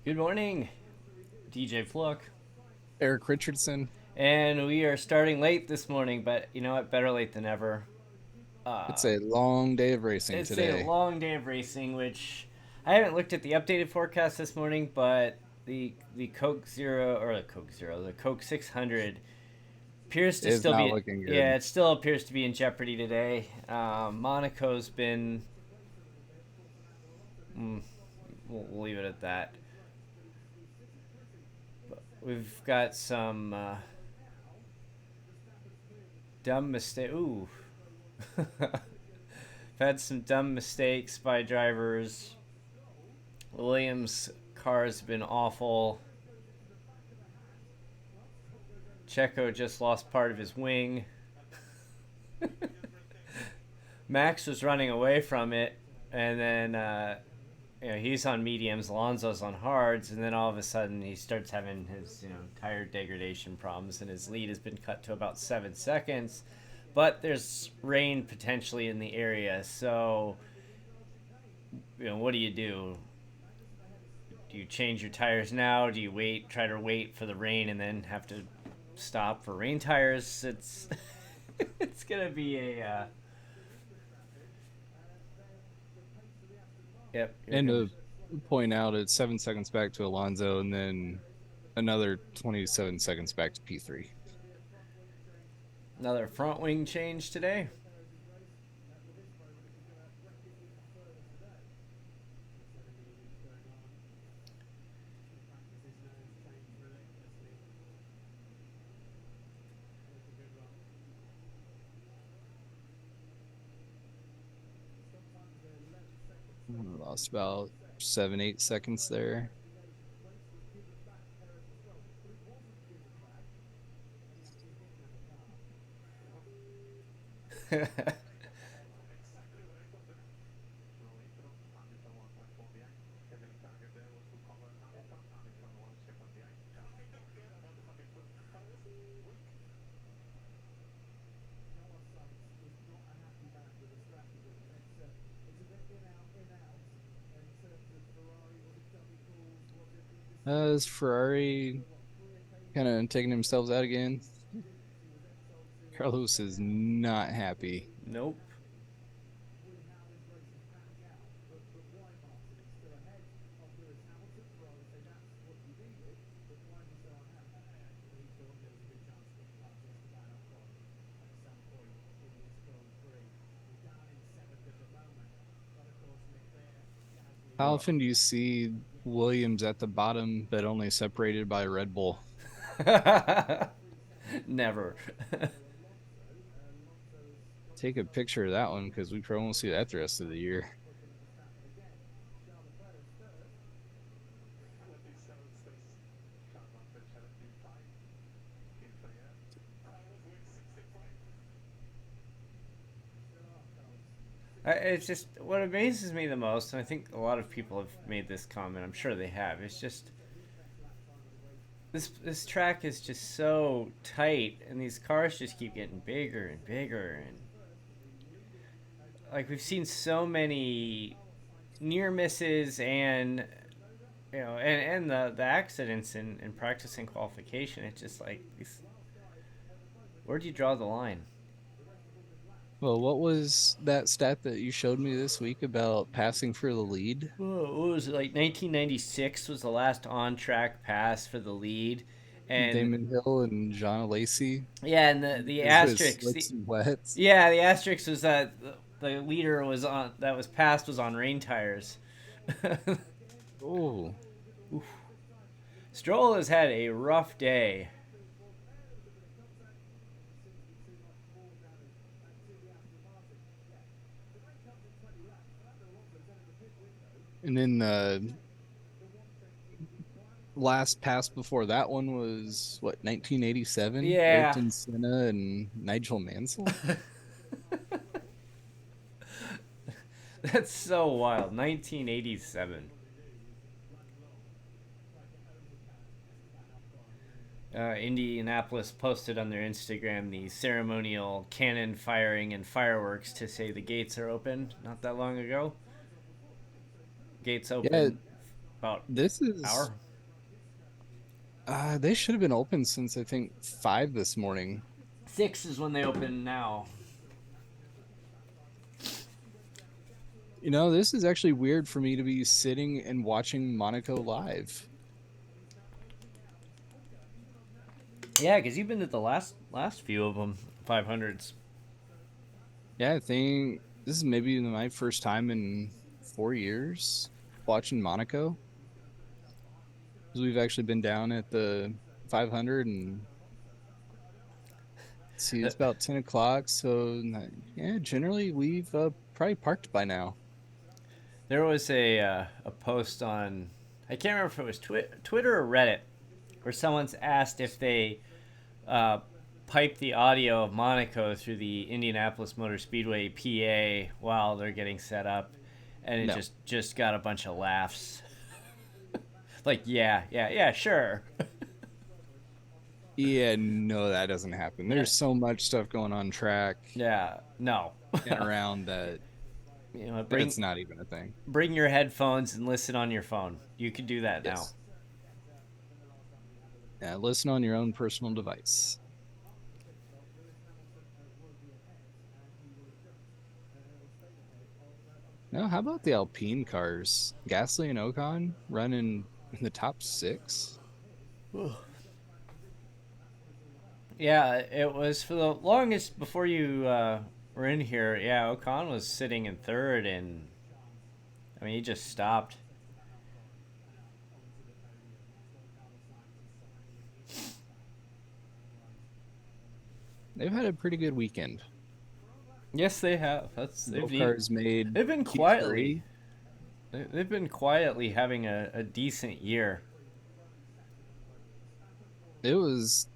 Good morning, DJ Fluck. Eric Richardson. And we are starting late this morning, but you know what? Better late than ever. It's Uh, a long day of racing it's a today. long day of racing, which I haven't looked at the updated forecast this morning, but the Coke Zero or the Coke Zero, the Coke 600 appears to It's still not be, looking yeah, good. it still appears to be in jeopardy today. Monaco's been, mm, we'll leave it at that. We've got some dumb mistake. Ooh. I've had some dumb mistakes by drivers. Williams' car's been awful. Checo just lost part of his wing. Max was running away from it, and then he's on mediums, Alonso's on hards, and then all of a sudden he starts having his tire degradation problems, and his lead has been cut to about 7 seconds. But there's rain potentially in the area, so what do you do? Do you change your tires now? Do you try to wait for the rain, and then have to stop for rain tires? It's it's gonna be a yep. You're And gonna to point out, it's 7 seconds back to Alonso and then another 27 seconds back to P3. another front wing change today. Lost about 7, 8 seconds there. Is Ferrari kind of taking themselves out again? Carlos is not happy. Nope. How often do you see Williams at the bottom, but only separated by Red Bull? Never. Take a picture of that one because we probably won't see that the rest of the year. It's just what amazes me the most, and I think a lot of people have made this comment. I'm sure they have. It's just this track is just so tight, and these cars just keep getting bigger and bigger, and like we've seen so many near misses and and the accidents in practice and qualification. It's just like where do you draw the line? Well, what was that stat that you showed me this week about passing for the lead? What was it, like 1996 was the last on track pass for the lead, and Damon Hill and John Lacey yeah, and the is with asterisk, slicks and wets. yeah, the asterisk was that the leader was on that was passed was on rain tires. Oh, Stroll has had a rough day. and then the last pass before that one was what 1987, Yeah, Ayrton Senna and Nigel Mansell. that's so wild. 1987. Indianapolis posted on their Instagram the ceremonial cannon firing and fireworks to say the gates are open not that long ago. Gates Yeah, open. About This is hour. they should have been open since I think 5 this morning. 6 is when they open now. This is actually weird for me to be sitting and watching Monaco live. Yeah, because you've been to the last few of them, 500s. Yeah, I think this is maybe my first time in 4 years watching Monaco. Because we've actually been down at the 500 and see it's about 10 o'clock. So yeah, generally we've probably parked by now. There was a post on, I can't remember if it was Twitter or Reddit, where someone's asked if they uh, pipe the audio of Monaco through the Indianapolis Motor Speedway PA while they're getting set up, and it No. just got a bunch of laughs. Like, yeah, sure. Yeah, no, that doesn't happen. Yeah, There's so much stuff going on track yeah, no. and around that Bring that's not even a thing. your headphones and listen on your phone. You can do that now. Yes. Yeah, listen on your own personal device. No, how about the Alpine cars? Gasly and Ocon running in the top 6? Yeah, it was for the longest before you were in here. Yeah, Ocon was sitting in third, and I mean, he just stopped. They've had a pretty good weekend. Yes, they have. Both cars made They've been quietly Q3. they've been quietly having a decent year. It was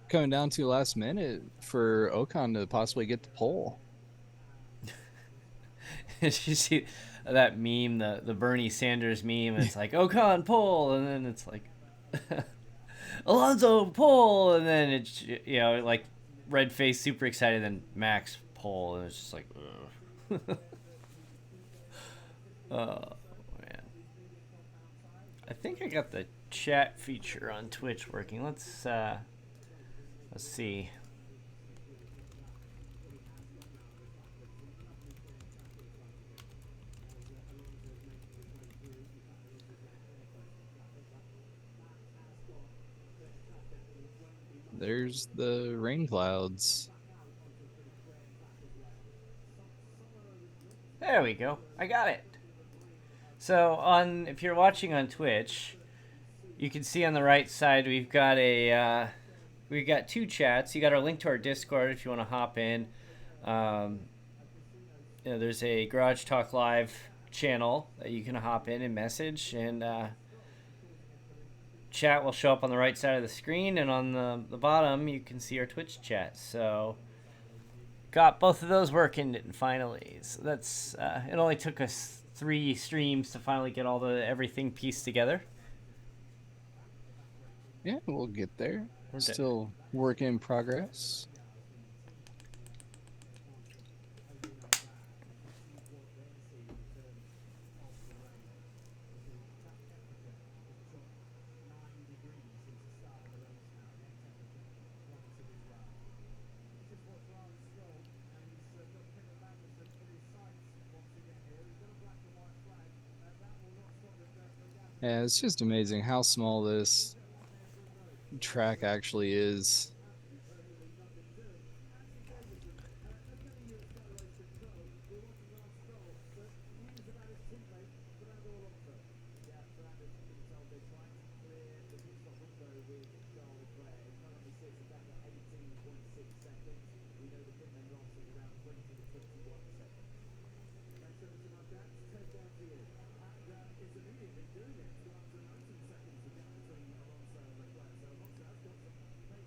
coming down to last minute for Ocon to possibly get the pole. Did you see that meme, the Bernie Sanders meme? It's like Ocon pole, and then it's like Alonso pole, and then it's like red face, super excited, then Max pole, and it's just like, ugh. Oh man, I think I got the chat feature on Twitch working. Let's see. There's the rain clouds. There we go. I got it. So if you're watching on Twitch, you can see on the right side we've got two chats. You got our link to our Discord if you want to hop in. Um, there's a Garage Talk Live channel that you can hop in and message, and chat will show up on the right side of the screen, and on the bottom you can see our Twitch chat. So got both of those working finally. So that's it. Only took us 3 streams to finally get everything pieced together. Yeah, we'll get there. Still work in progress. Yeah, it's just amazing how small this track actually is.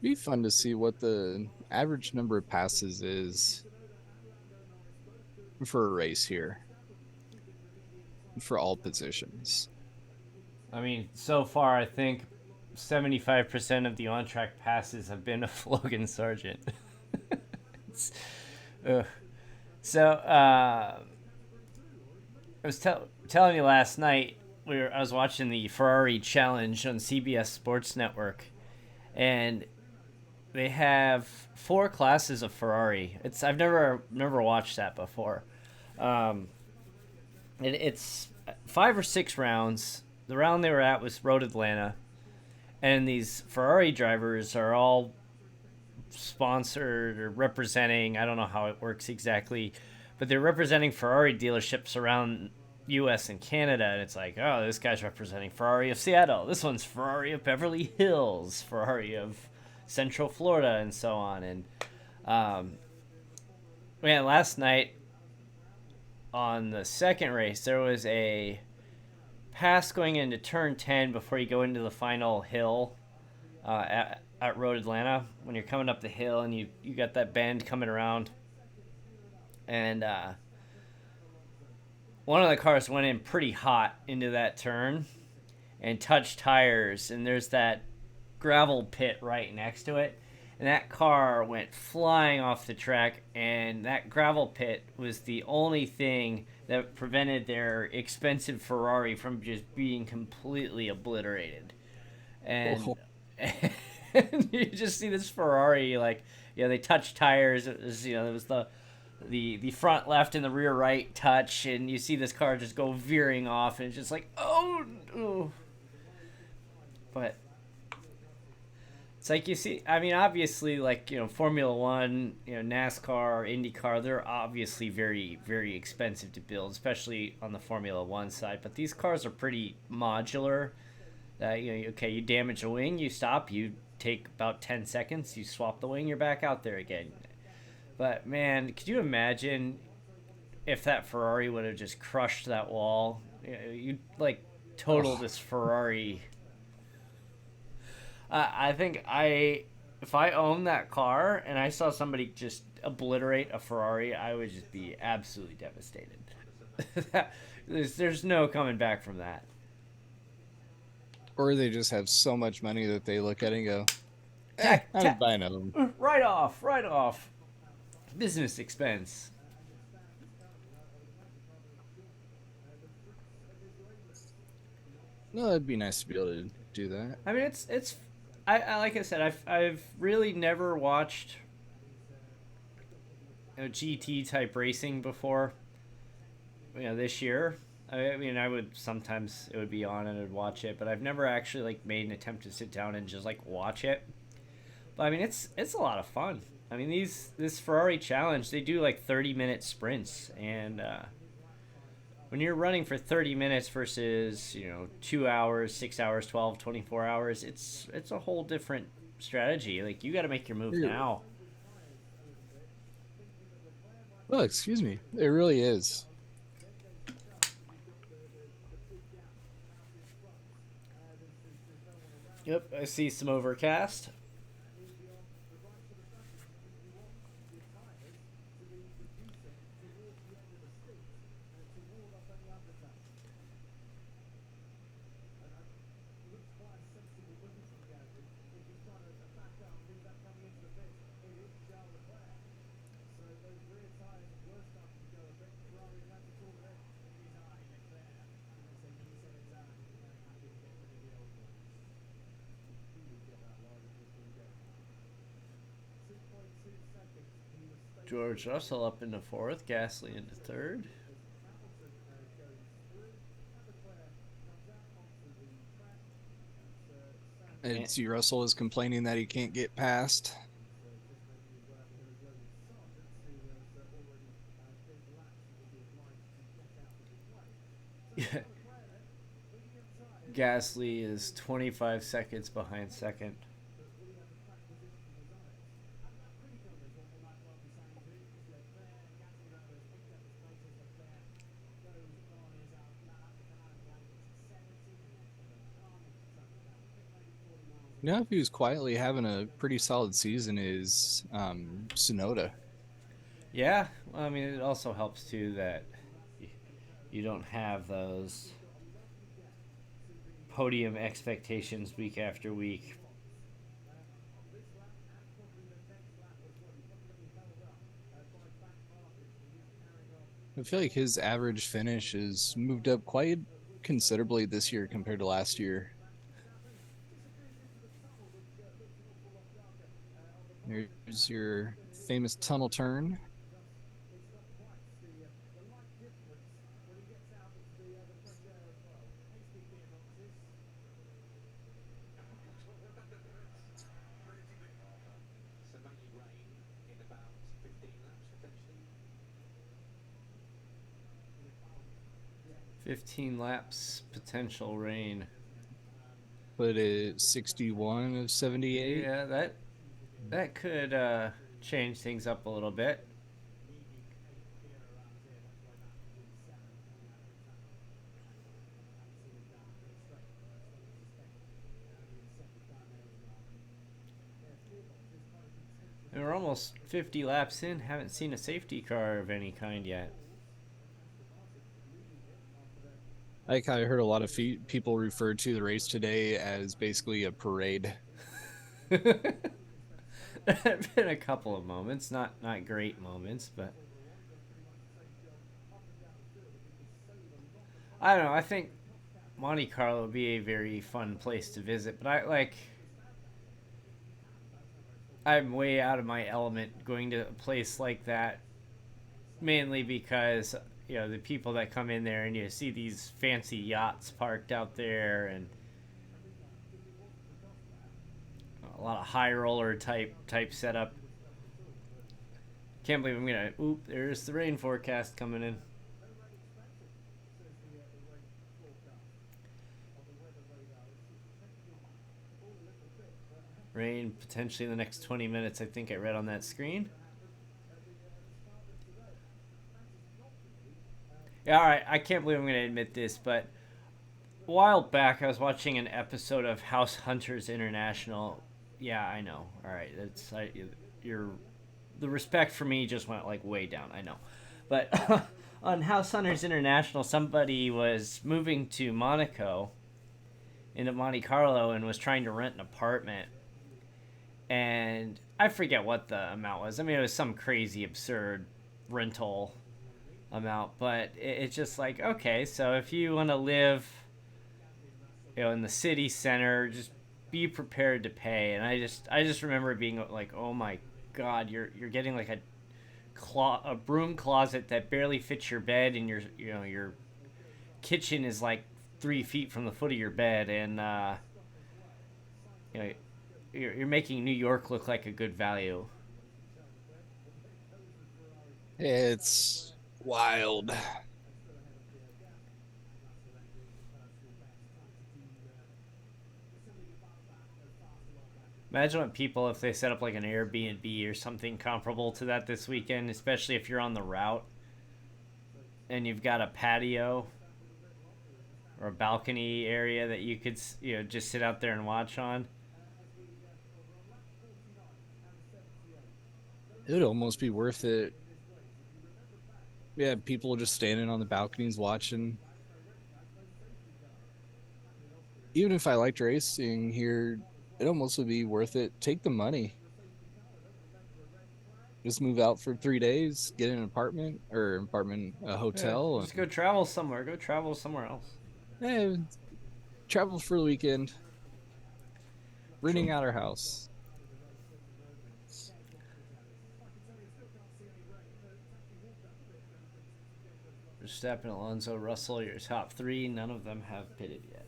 Be fun to see what the average number of passes is for a race here for all positions. I mean, so far I think 75% of the on-track passes have been of Logan Sargent. So I was telling you last night I was watching the Ferrari Challenge on CBS Sports Network, and they have four classes of Ferrari. I've never watched that before. Um, it's 5 or 6 rounds. The round they were at was Road Atlanta, and these Ferrari drivers are all sponsored or representing. I don't know how it works exactly, but they're representing Ferrari dealerships around U.S. and Canada, and it's like, oh, this guy's representing Ferrari of Seattle. This one's Ferrari of Beverly Hills, Ferrari of Central Florida, and so on. And um, man, last night on the second race, there was a pass going into turn 10 before you go into the final hill at Road Atlanta. When you're coming up the hill and you got that bend coming around, and one of the cars went in pretty hot into that turn and touched tires, and there's that gravel pit right next to it, and that car went flying off the track, and that gravel pit was the only thing that prevented their expensive Ferrari from just being completely obliterated. And, Oh, and you just see this Ferrari, like, they touched tires. It was, there was the front left and the rear right touch, and you see this car just go veering off, and it's just like, oh, oh. But it's like, you see, I mean, obviously, like, Formula One, NASCAR, IndyCar, they're obviously very, very expensive to build, especially on the Formula One side. But these cars are pretty modular. Okay, you damage a wing, you stop, you take about 10 seconds, you swap the wing, you're back out there again. But man, could you imagine if that Ferrari would have just crushed that wall? You'd like total oh. this Ferrari. I think if I owned that car and I saw somebody just obliterate a Ferrari, I would just be absolutely devastated. there's no coming back from that. Or they just have so much money that they look at it and go, Tack, I would tack, buy another one. right off, right off. Business expense. No, it'd be nice to be able to do that. I mean, I like I said, I've really never watched GT type racing before. This year. I mean, I would sometimes, it would be on and I'd watch it, but I've never actually like made an attempt to sit down and just like watch it. But I mean, it's a lot of fun. I mean, this Ferrari challenge, they do like 30-minute sprints, and when you're running for 30 minutes versus 2 hours, 6 hours, 12, 24 hours, it's a whole different strategy. Like, you got to make your move now. Well, excuse me. It really is. Yep, I see some overcast. George Russell up into fourth, Gasly into third. And see, Russell is complaining that he can't get past. Gasly is 25 seconds behind second. You know, if he was quietly having a pretty solid season, is Tsunoda. Yeah, well, I mean, it also helps too that you don't have those podium expectations week after week. I feel like his average finish has moved up quite considerably this year compared to last year. There's your famous tunnel turn. In about 15 laps potentially. 15 laps, potential rain. Put it 61 of 78. Yeah, that could change things up a little bit. And we're almost 50 laps in, haven't seen a safety car of any kind yet. Like I heard a lot of people refer to the race today as basically a parade. There have been a couple of moments, not great moments, but I don't know. I think Monte Carlo would be a very fun place to visit, but I'm way out of my element going to a place like that, mainly because the people that come in there and you see these fancy yachts parked out there and a lot of high roller type setup. Can't believe I'm gonna. Oop! There's the rain forecast coming in. Rain potentially in the next 20 minutes. I think I read on that screen. Yeah, all right. I can't believe I'm gonna admit this, but a while back I was watching an episode of House Hunters International. Yeah, I know. All right, you're the respect for me just went like way down. I know, but on House Hunters International, somebody was moving to Monaco, into Monte Carlo, and was trying to rent an apartment. And I forget what the amount was. I mean, it was some crazy, absurd rental amount, but it's just like, okay, so if you want to live, in the city center, just be prepared to pay. And I just remember being like, oh my god, you're getting like a broom closet that barely fits your bed, and your kitchen is like 3 feet from the foot of your bed, and you know you're making New York look like a good value. It's wild. Imagine what people if they set up like an Airbnb or something comparable to that this weekend, especially if you're on the route and you've got a patio or a balcony area that you could just sit out there and watch on. It would almost be worth it. Yeah, people just standing on the balconies watching. Even if I liked racing here, it almost would be worth it. Take the money. Just move out for 3 days, get an a Yeah, hotel, just go travel somewhere. Go travel somewhere else. and travel for the weekend, renting True. out our house. Verstappen, Alonso, Russell, your top three. None of them have pitted yet.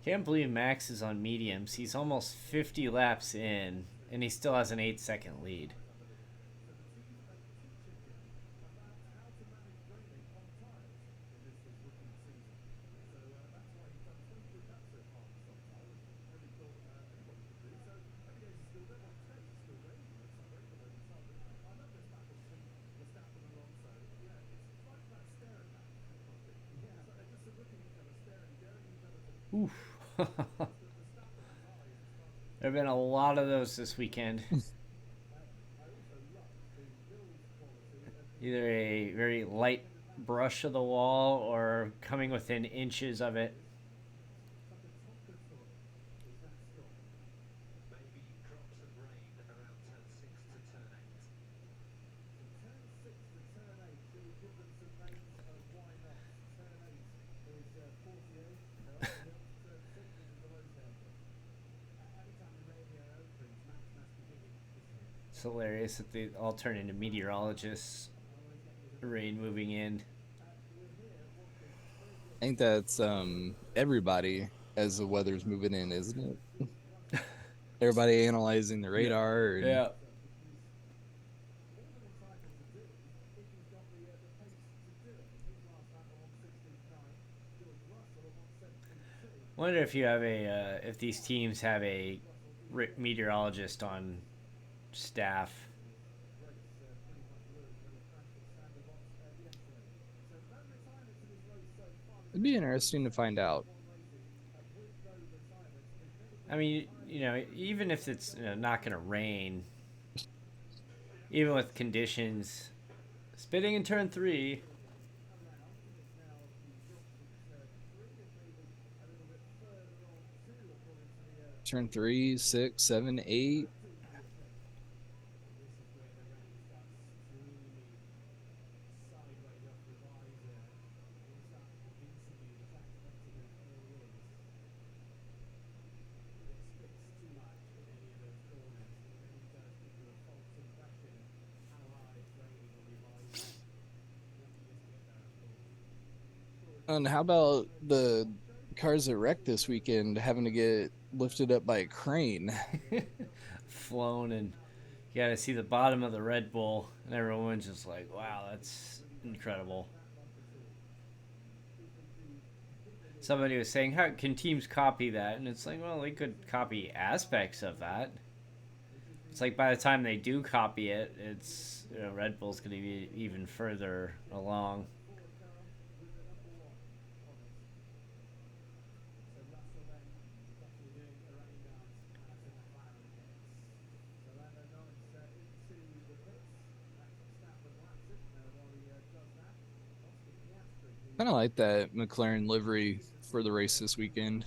Can't believe Max is on mediums. He's almost 50 laps in, and he still has an 8-second lead. Oof. There have been a lot of those this weekend. Either a very light brush of the wall or coming within inches of it. Maybe drops of rain around turn 6 to turn 8. It's hilarious that they all turn into meteorologists. Rain moving in. I think that's everybody as the weather's moving in, isn't it? Everybody analyzing the Yeah. radar and Yeah. Wonder if you have if these teams have a meteorologist on staff. it'd be interesting to find out. I mean, even if it's not going to rain, even with conditions, spitting in turn three. Turn 3, 6, 7, 8. And how about the cars that wrecked this weekend having to get lifted up by a crane? Flown, and you got to see the bottom of the Red Bull, and everyone's just like, wow, that's incredible. Somebody was saying, how can teams copy that? And it's like, well, they could copy aspects of that. It's like by the time they do copy it, it's Red Bull's going to be even further along. Kind of like that McLaren livery for the race this weekend.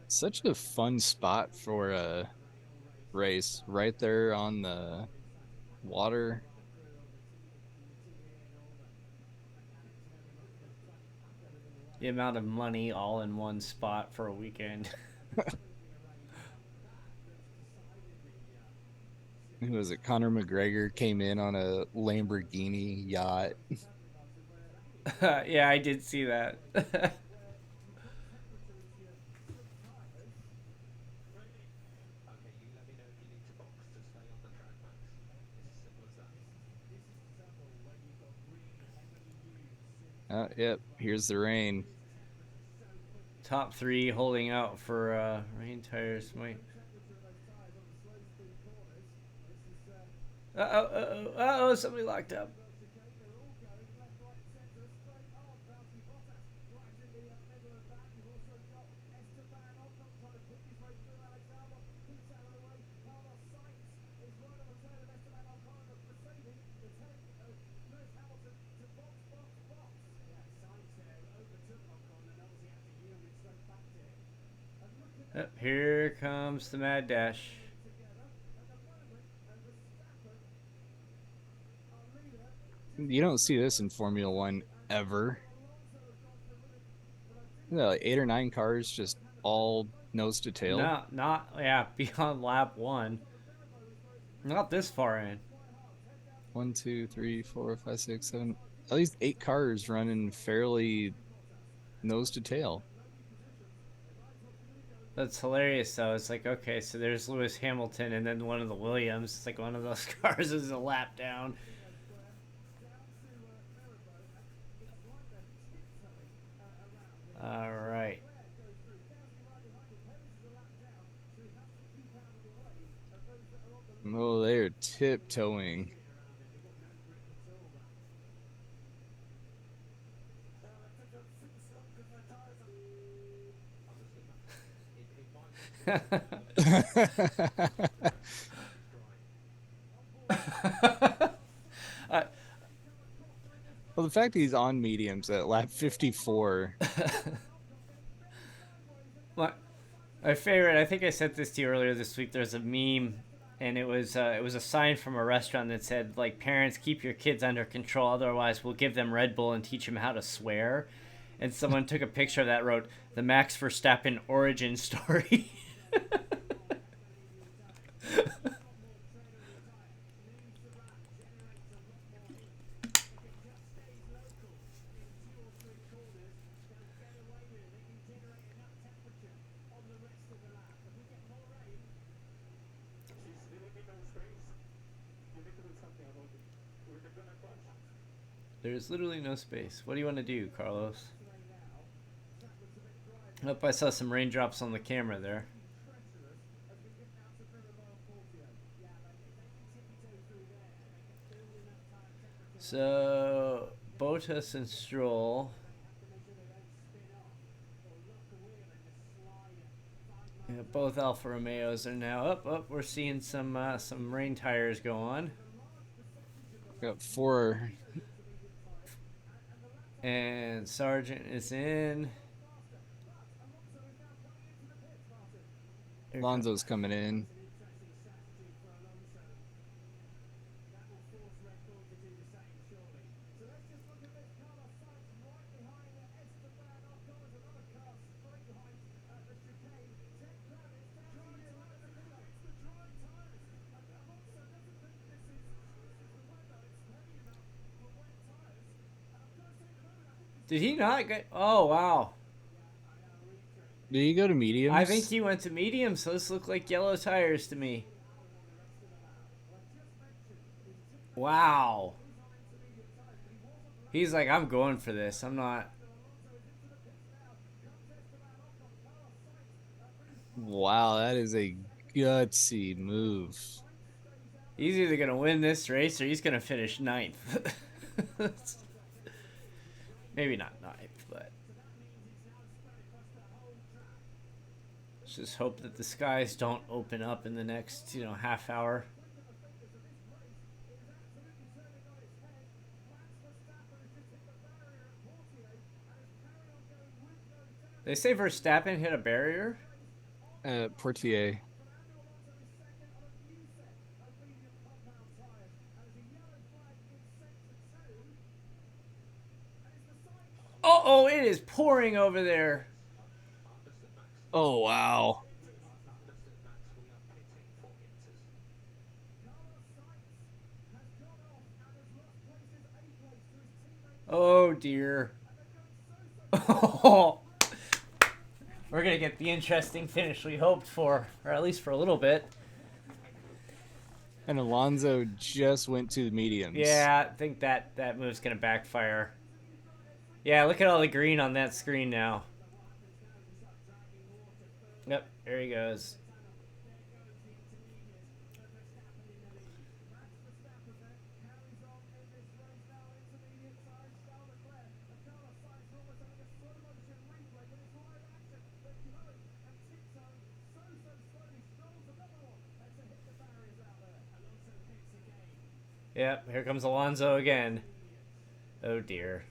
Such a fun spot for a race right there on the water. The amount of money all in one spot for a weekend. Who was it? Conor McGregor came in on a Lamborghini yacht. Yeah, I did see that. Okay, you let me know if you need to box to stay on the track, Max. It's as simple as that. Yep, here's the rain. Top three holding out for rain tires. Might. Uh oh, somebody locked up. Here comes the mad dash. You don't see this in Formula One ever. Like 8 or 9 cars just all nose to tail. No, not yeah. Beyond lap one. Not this far in. 1, 2, 3, 4, 5, 6, 7. At least 8 cars running fairly nose to tail. That's hilarious, though. It's like, okay, so there's Lewis Hamilton, and then one of the Williams. It's like one of those cars is a lap down. All right. Oh, they're tiptoeing. the fact that he's on mediums at lap 54. My favorite. I think I sent this to you earlier this week. There's a meme, and it was a sign from a restaurant that said like, "Parents, keep your kids under control, otherwise we'll give them Red Bull and teach them how to swear." And someone took a picture of that, wrote the Max Verstappen origin story. There's literally no space. What do you want to do, Carlos? Oh, I saw some raindrops on the camera there. So, Bottas and Stroll. Yeah, both Alfa Romeos are now up. Up, we're seeing some rain tires go on. Got 4. And Sargent is in. Alonso's coming in. Did he not get? Oh, wow. Did he go to mediums? I think he went to mediums. Those look like yellow tires to me. Wow. He's like, I'm going for this. I'm not. Wow, that is a gutsy move. He's either going to win this race or he's going to finish ninth. Maybe not ninth, but let's just hope that the skies don't open up in the next, half hour. They say Verstappen hit a barrier. Portier. Oh, it is pouring over there. Oh, wow. Oh, dear. Oh. We're going to get the interesting finish we hoped for, or at least for a little bit. And Alonso just went to the mediums. Yeah, I think that move's going to backfire. Yeah, look at all the green on that screen now. Yep, there he goes. Yep, here comes Alonso again. Oh, dear.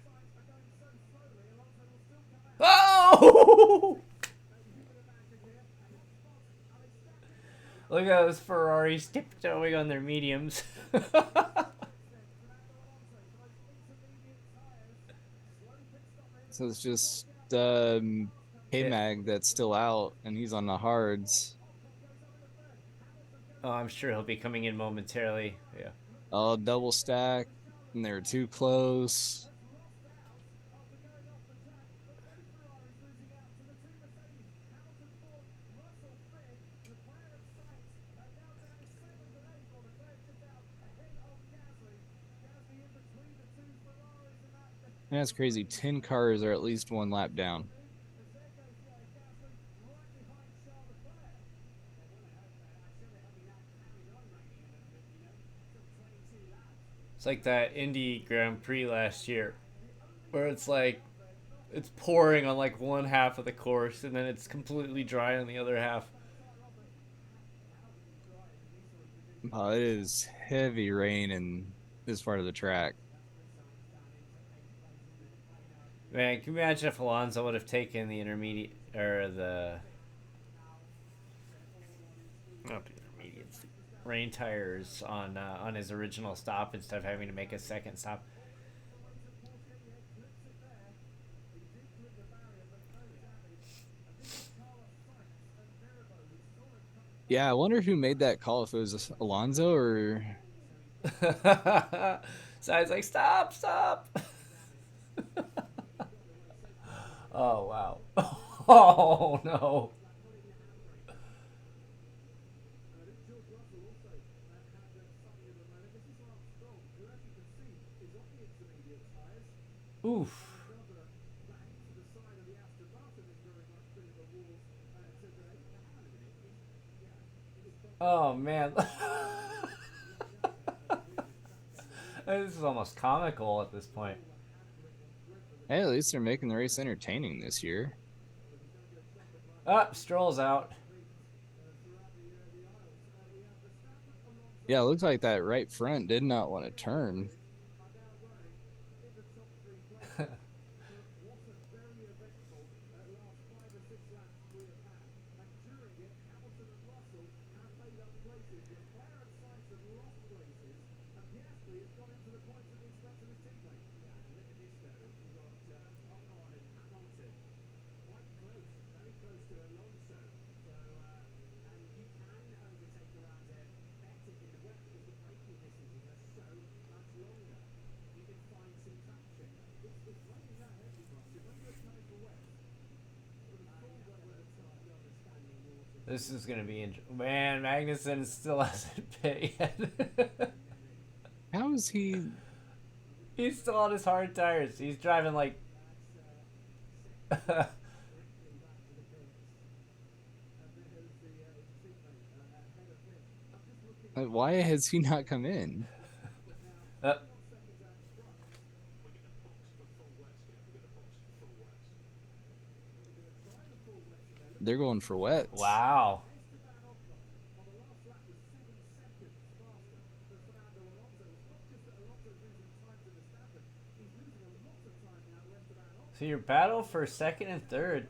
Oh! Look at those Ferraris tiptoeing on their mediums. So it's just K-Mag that's still out, and he's on the hards. Oh, I'm sure he'll be coming in momentarily. Yeah. Oh, double stack, and they're too close. And that's crazy. 10 cars are at least one lap down. It's like that Indy Grand Prix last year, where it's like it's pouring on like one half of the course and then it's completely dry on the other half. Oh, it is heavy rain in this part of the track. Man, can you imagine if Alonso would have taken the intermediate or the not the intermediates, the rain tires on his original stop instead of having to make a second stop? Yeah, I wonder who made that call. If it was Alonso or So I was like, stop, stop. Oh wow. Oh no. Oof. Oh man. This is almost comical at this point. hey, at least they're making the race entertaining this year. Ah, Stroll's out. Yeah, it looks like that right front did not want to turn. This is gonna be man. Magnussen still hasn't pit yet. How is he? He's still on his hard tires. He's driving like. Why has he not come in? uh, They're going for wets. wow. So your battle for second and third.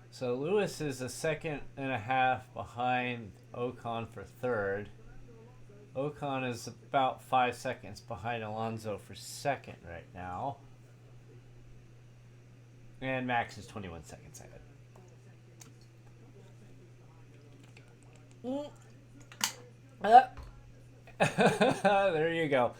So Lewis is a second and a half behind Ocon for third. Ocon is about 5 seconds behind Alonso for second right now. And Max is 21 seconds ahead. There you go.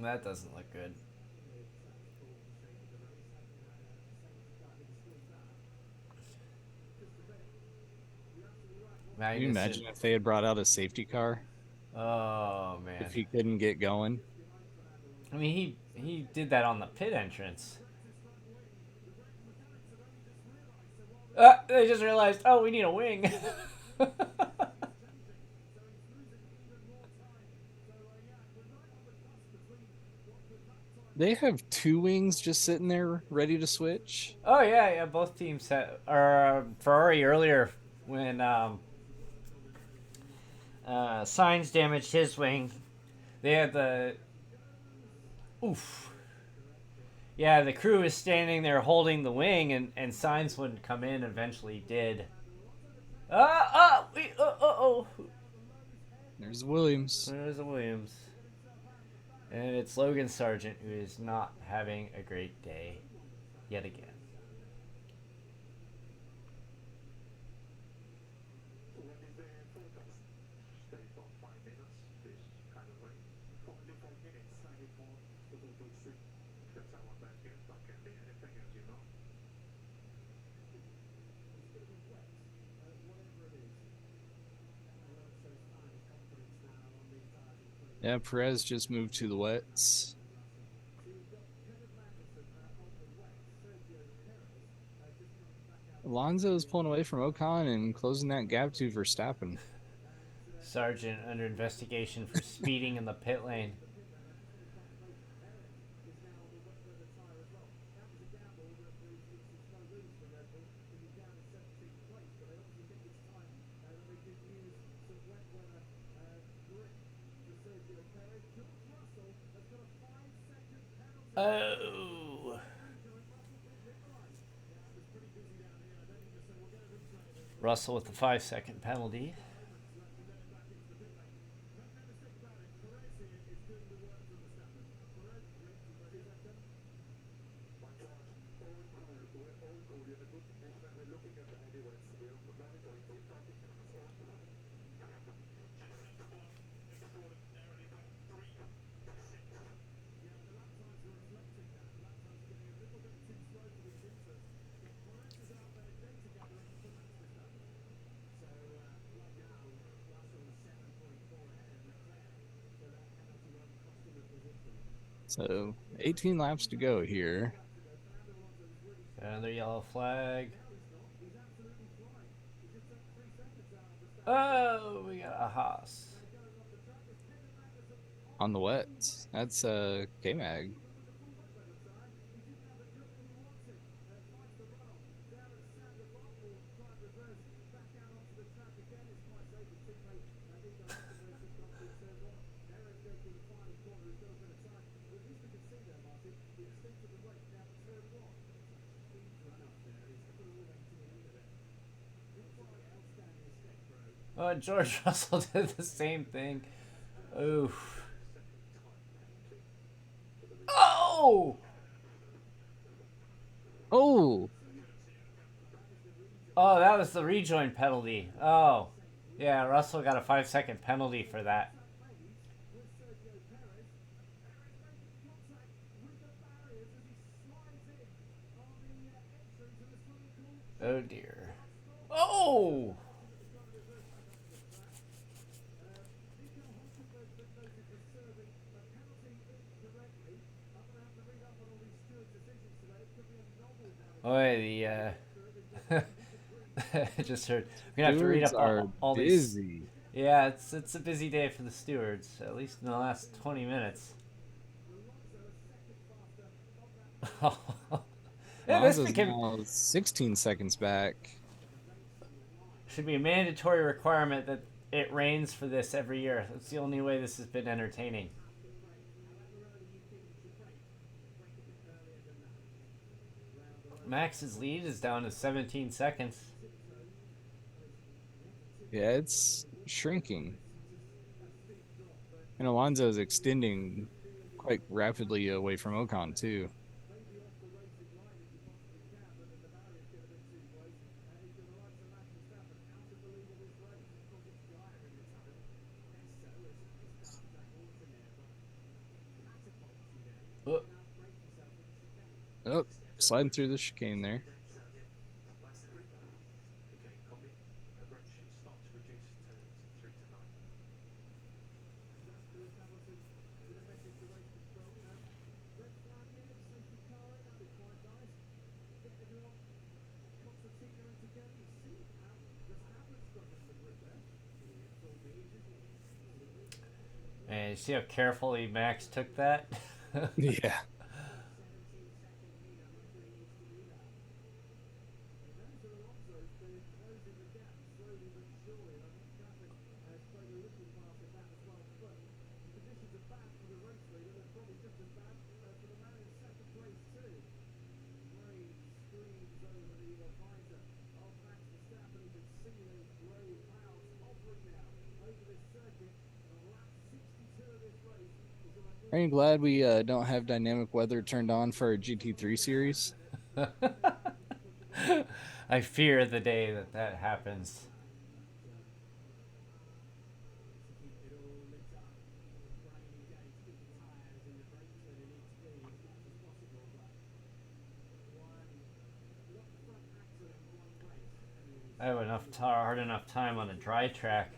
That doesn't look good. Can you imagine if they had brought out a safety car? Oh man! If he couldn't get going. I mean, he did that on the pit entrance. They just realized, oh, we need a wing. They have two wings just sitting there ready to switch. Oh yeah, yeah. Both teams had, or Ferrari earlier when Sainz damaged his wing. They had the oof. Yeah, the crew is standing there holding the wing, and Sainz wouldn't come in. Eventually, did. Oh. There's Williams. There's a Williams, and it's Logan Sargent who is not having a great day, yet again. Yeah, Perez just moved to the wets. Alonso is pulling away from Ocon and closing that gap to Verstappen. Sergeant under investigation for speeding in the pit lane. Oh. Russell with the 5-second penalty. So 18 laps to go here. Another yellow flag. Oh, we got a Haas. On the wet. That's K-Mag. Oh, George Russell did the same thing. Oof. Oh! Oh! Oh, that was the rejoin penalty. Oh. Yeah, Russell got a 5-second penalty for that. Oh dear. Oh! Oh, the I just heard we're gonna have to read Stewards up are all these. busy. Yeah, it's a busy day for the stewards, at least in the last 20 minutes. Yeah, this Alonso's became now 16 seconds back. should be a mandatory requirement that it rains for this every year. That's the only way this has been entertaining. Max's lead is down to 17 seconds. Yeah, it's shrinking. And Alonso's extending quite rapidly away from Ocon, too. Oh, Oh, sliding through the chicane there. and you see how carefully Max took that? Yeah. Are you glad we don't have dynamic weather turned on for our GT3 series? I fear the day that that happens. I have hard enough time on a dry track.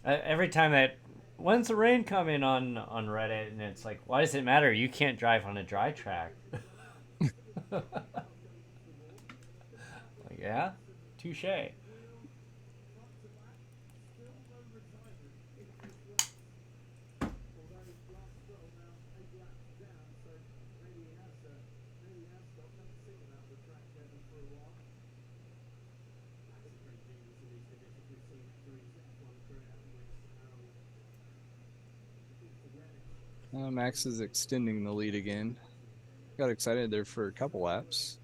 Every time when's the rain coming on Reddit, and it's like, why does it matter? You can't drive on a dry track. Yeah, touche. Max is extending the lead again. Got excited there for a couple laps.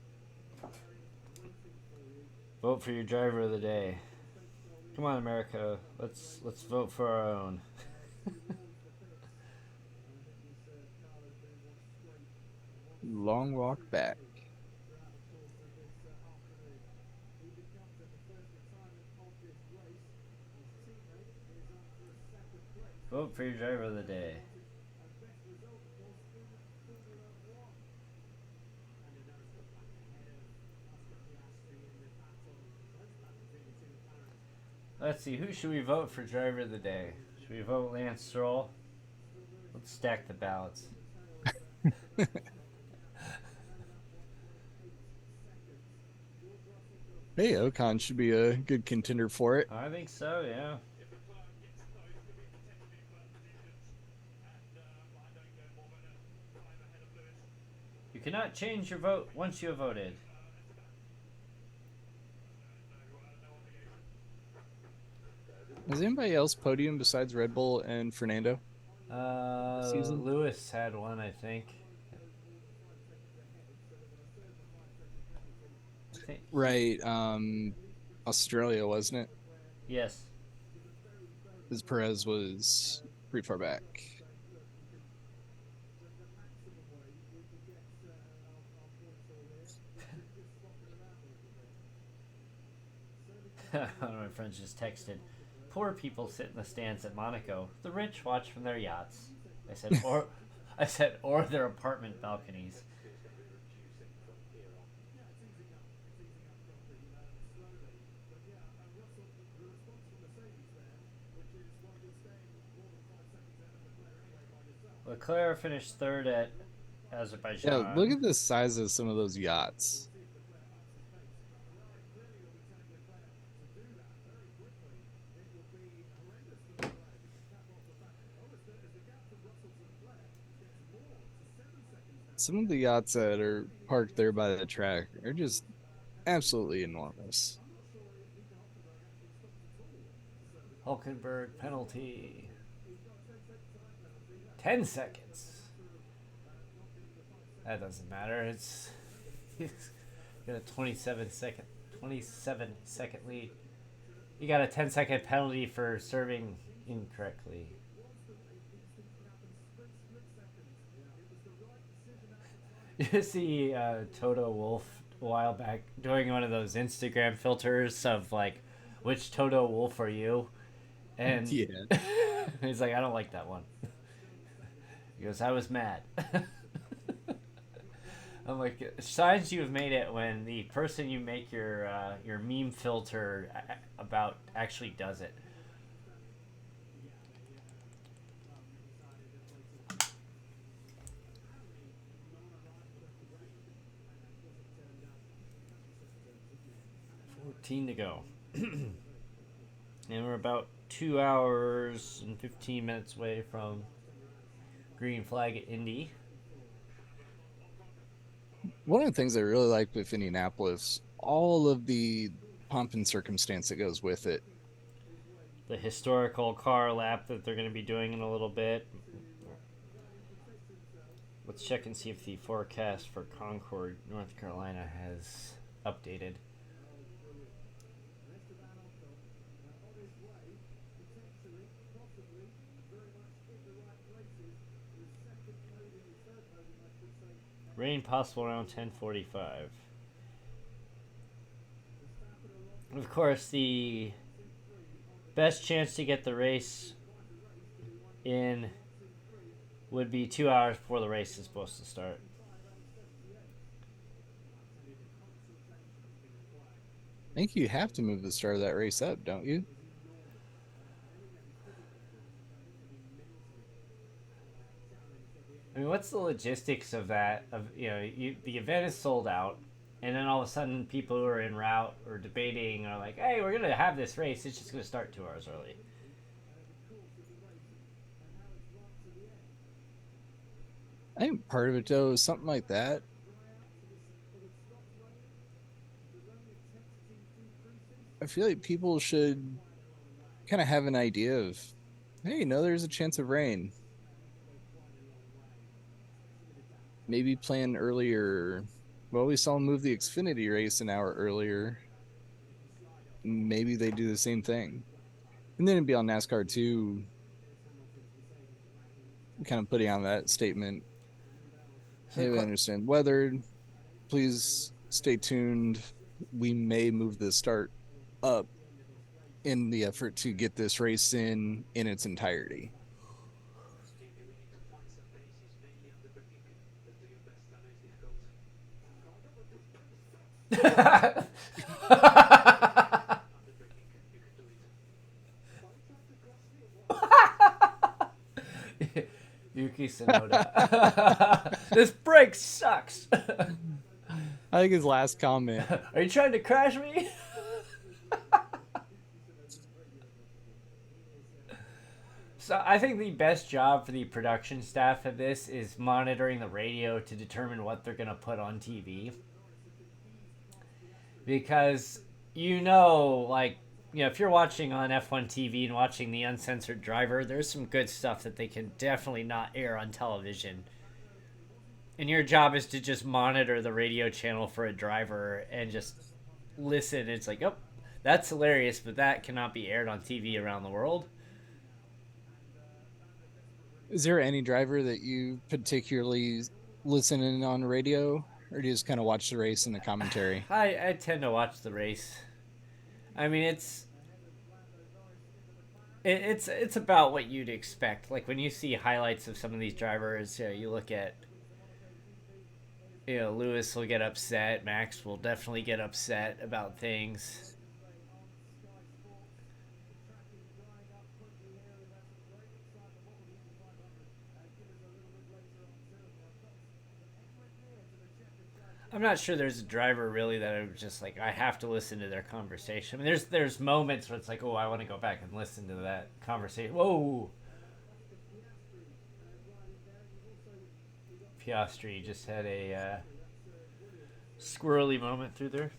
Vote for your driver of the day. Come on, America. Let's vote for our own. Long walk back. Vote for your driver of the day. Let's see, who should we vote for driver of the day? Should we vote Lance Stroll? Let's stack the ballots. Hey, Ocon should be a good contender for it. I think so, yeah. You cannot change your vote once you have voted. Has anybody else podium besides Red Bull and Fernando? Season? Lewis had one, I think. Right. Australia, wasn't it? Yes. Because Perez was pretty far back. One of my friends just texted, "Poor people sit in the stands at Monaco. The rich watch from their yachts." I said, or their apartment balconies. Leclerc finished third at Azerbaijan. Yeah, look at the size of some of those yachts. Some of the yachts that are parked there by the track are just absolutely enormous. Hulkenberg penalty. 10 seconds. That doesn't matter. He's got a 27 second lead. You got a 10-second penalty for serving incorrectly. You see Toto Wolff a while back doing one of those Instagram filters of like, which Toto Wolff are you? And Yeah. he's like, I don't like that one. He goes, I was mad. I'm like, signs you have made it when the person you make your meme filter about actually does it. To go. And we're about 2 hours and 15 minutes away from green flag at Indy. One of the things I really like with Indianapolis, all of the pomp and circumstance that goes with it. The historical car lap that they're going to be doing in a little bit. Let's check and see if the forecast for Concord, North Carolina has updated. Rain possible around 10:45. Of course, the best chance to get the race in would be 2 hours before the race is supposed to start. I think you have to move the start of that race up, don't you? I mean, what's the logistics of that? The event is sold out. and then all of a sudden people who are en route or debating are like, hey, we're going to have this race, it's just going to start 2 hours early. I think part of it though is something like that. I feel like people should kind of have an idea of, hey, no, there's a chance of rain. Maybe plan earlier. Well, we saw them move the Xfinity race an hour earlier. Maybe they do the same thing. And then it'd be on NASCAR too, kind of putting on that statement. Hey, we understand weather. Please stay tuned. We may move the start up in the effort to get this race in its entirety. Maybe we need to find some bases, mainly on the braking. Let's do your best, I know it's difficult. On the braking, you can do it. Yuki Tsunoda. This brake sucks. I think his last comment. Are you trying to crash me? So I think the best job for the production staff of this is monitoring the radio to determine what they're going to put on TV. Because like, if you're watching on F1 TV and watching the uncensored driver, there's some good stuff that they can definitely not air on television. And your job is to just monitor the radio channel for a driver and just listen. It's like, oh, that's hilarious, but that cannot be aired on TV around the world. Is there any driver that you particularly listen in on radio, or do you just kind of watch the race and the commentary? I tend to watch the race. I mean, it's about what you'd expect. Like when you see highlights of some of these drivers, you look at, Lewis will get upset. Max will definitely get upset about things. I'm not sure there's a driver really that I'm just like, I have to listen to their conversation. I mean, there's moments where it's like, oh, I want to go back and listen to that conversation. Whoa. Piastri just had a squirrely moment through there.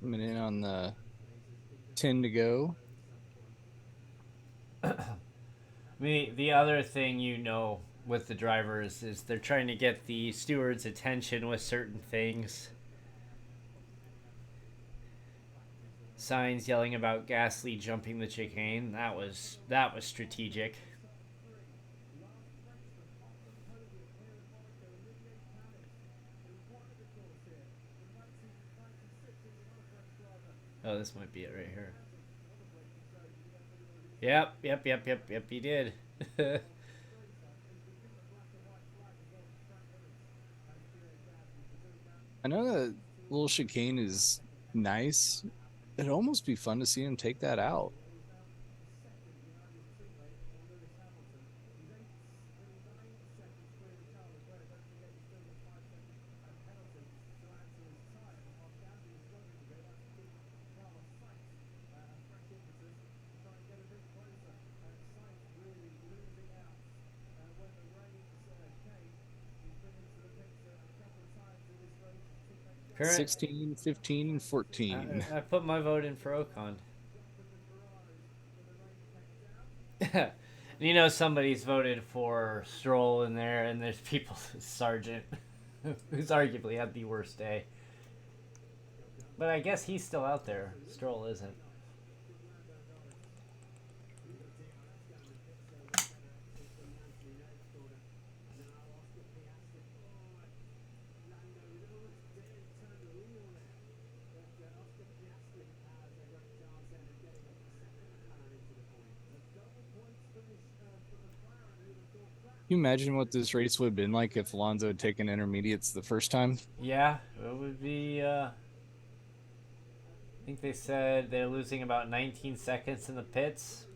Coming in on the 10 to go. I mean, the other thing with the drivers is they're trying to get the steward's attention with certain things. Signs yelling about Gasly jumping the chicane. That was strategic. Oh, this might be it right here. Yep, he did. I know that little chicane is nice. It'd almost be fun to see him take that out. Current, 16, 15, and 14. I put my vote in for Ocon. Somebody's voted for Stroll in there, and there's people, Sargent. who's arguably had the worst day. But I guess he's still out there. Stroll isn't. Can you imagine what this race would have been like if Alonso had taken intermediates the first time? Yeah, it would be. I think they said they're losing about 19 seconds in the pits.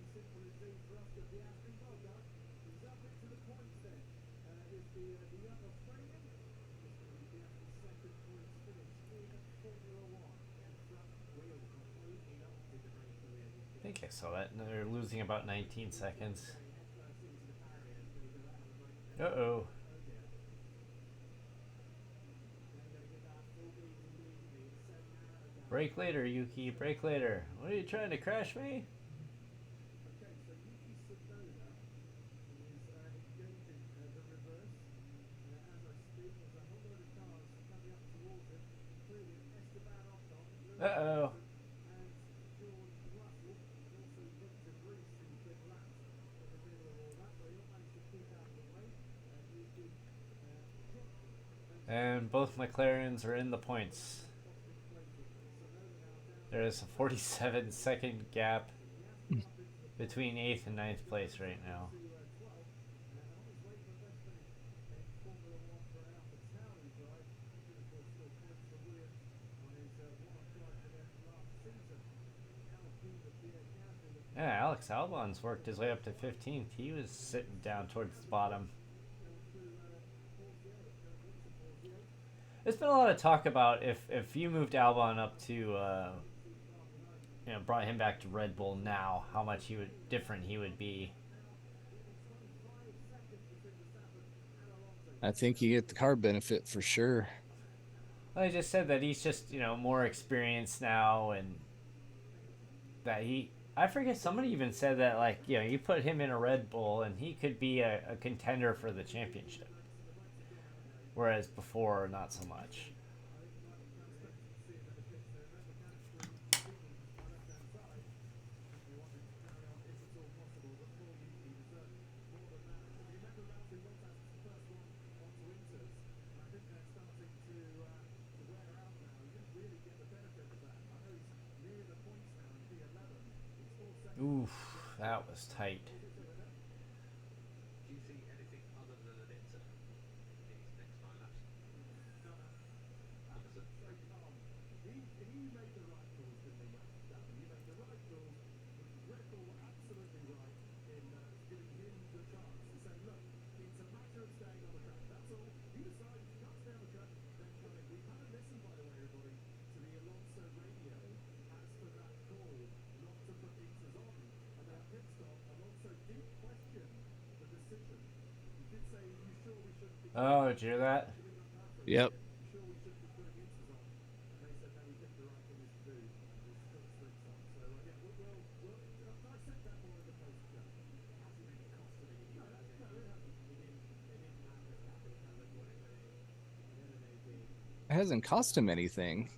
I think I saw that. They're losing about 19 seconds. Uh oh. Brake later, Yuki. Brake later. What are you trying to crash me? Uh oh. And both McLarens are in the points. There is a 47-second gap between 8th and ninth place right now. Yeah, Alex Albon's worked his way up to 15th. He was sitting down towards the bottom. There's been a lot of talk about if you moved Albon up to, brought him back to Red Bull now, how much different he would be. I think you get the car benefit for sure. Well, I just said that he's just more experienced now, and that I forget, somebody even said that, like, you put him in a Red Bull and he could be a contender for the championship, whereas before not so much. Oof, that was tight. Do you see anything other than an inter in these next 5 laps? Oh, did you hear that? Yep. It hasn't cost him anything.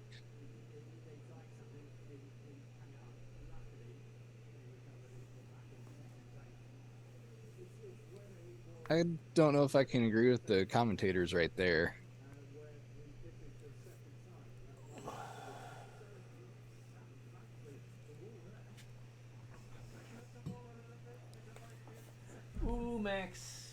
I don't know if I can agree with the commentators right there. Ooh, Max.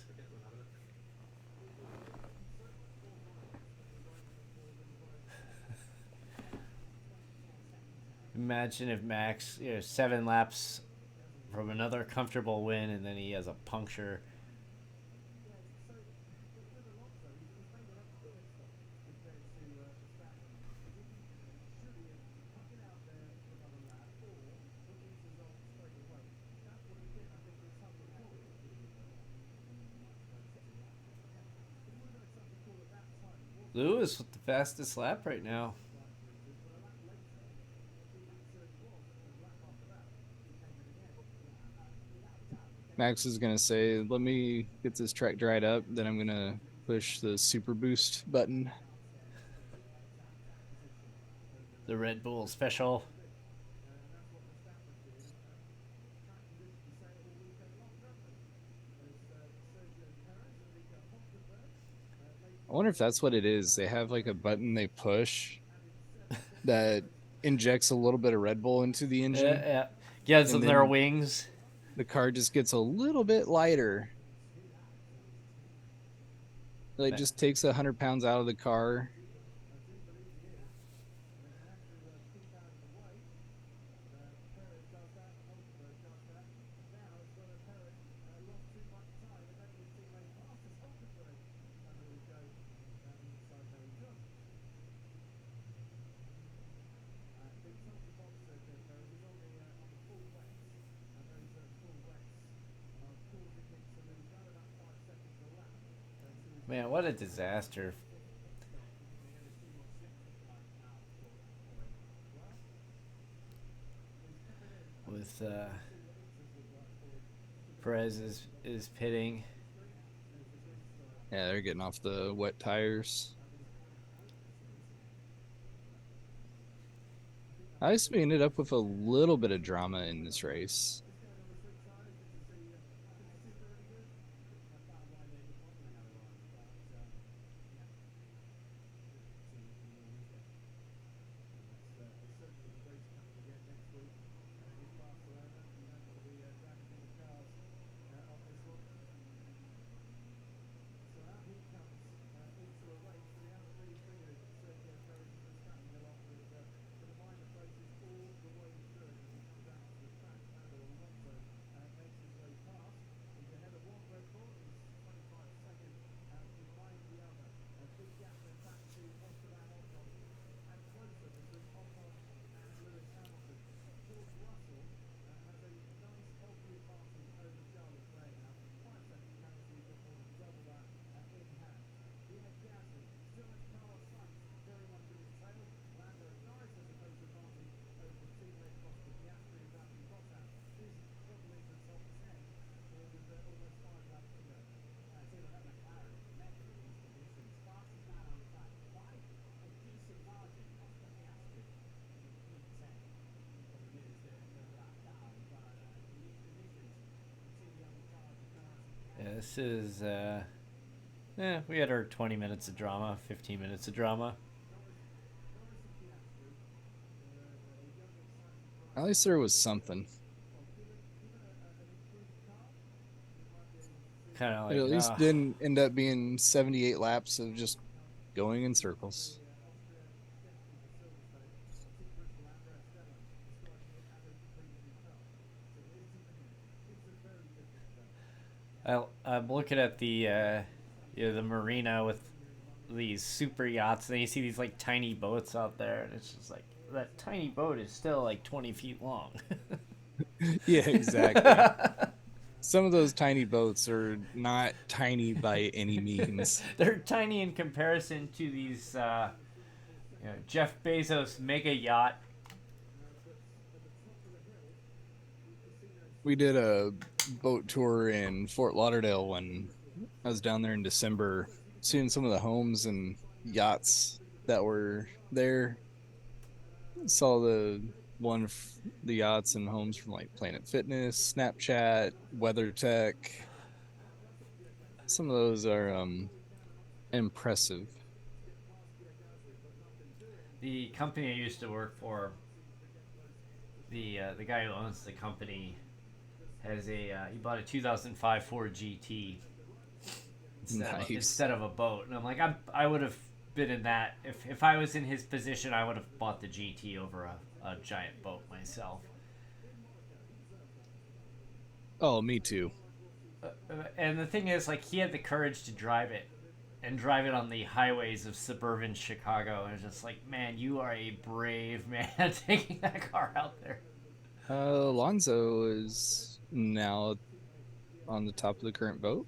Imagine if Max, 7 laps from another comfortable win, and then he has a puncture. Lewis with the fastest lap right now. Max is going to say, let me get this track dried up, then I'm going to push the super boost button. The Red Bull special. I wonder if that's what it is. They have like a button they push that injects a little bit of Red Bull into the engine, Yeah. Gives and them their then wings. the car just gets a little bit lighter. Like just takes 100 pounds out of the car. Man, what a disaster. With Perez is pitting. Yeah, they're getting off the wet tires. I guess we ended up with a little bit of drama in this race. Yeah, this is. We had our 20 minutes of drama, 15 minutes of drama. At least there was something. Kind of It like, at least didn't end up being 78 laps of just going in circles. I'm looking at the the marina with these super yachts, and you see these like tiny boats out there, and it's just like that tiny boat is still like 20 feet long. Yeah, exactly. Some of those tiny boats are not tiny by any means. They're tiny in comparison to these Jeff Bezos mega yacht. We did a boat tour in Fort Lauderdale when I was down there in December, seeing some of the homes and yachts that were there. Saw the yachts and homes from like Planet Fitness, Snapchat, WeatherTech. Some of those are impressive. The company I used to work for, the guy who owns the company has he bought a 2005 Ford GT Nice. instead of a boat, and I'm like, I would have been in that if I was in his position. I would have bought the GT over a giant boat myself. Oh, me too. And the thing is, like, he had the courage to drive it and drive it on the highways of suburban Chicago. And it's just like, man, you are a brave man taking that car out there. Alonso is now on the top of the current boat.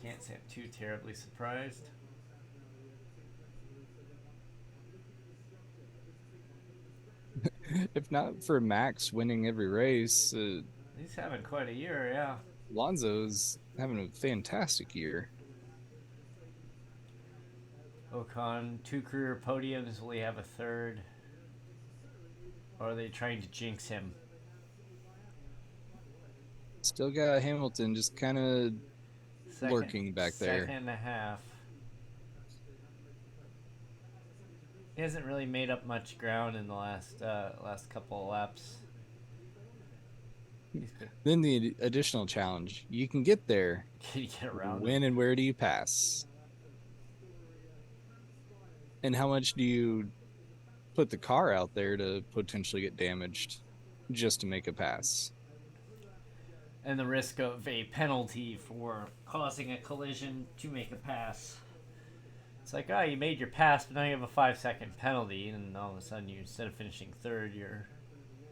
Can't say I'm too terribly surprised. If not for Max winning every race, He's having quite a year, yeah. Alonso's having a fantastic year. Ocon, 2 career podiums. Will he have a third? Or are they trying to jinx him? Still got Hamilton just kind of Second, lurking back second there. and a half. He hasn't really made up much ground in the last couple of laps. Then the additional challenge: you can get there. Can you get around When him? and where do you pass? And how much do you put the car out there to potentially get damaged just to make a pass? And the risk of a penalty for causing a collision to make a pass. It's like, oh, you made your pass, but now you have a 5-second penalty, and all of a sudden, you instead of finishing third, you're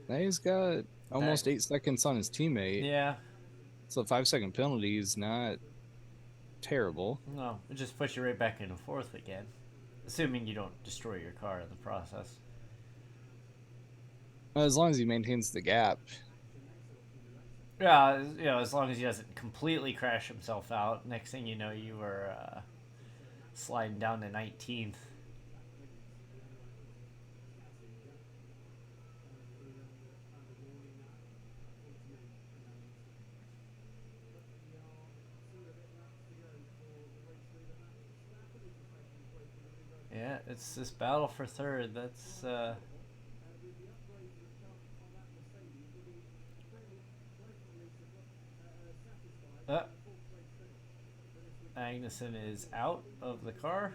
Now he's got almost back. 8 seconds on his teammate. Yeah, So a 5 second penalty is not terrible. no, it just puts you right back into fourth again, assuming you don't destroy your car in the process. As long as he maintains the gap. Yeah, as long as he doesn't completely crash himself out. Next thing you know, you are sliding down to 19th. Yeah, it's this battle for third. That's Magnussen is out of the car.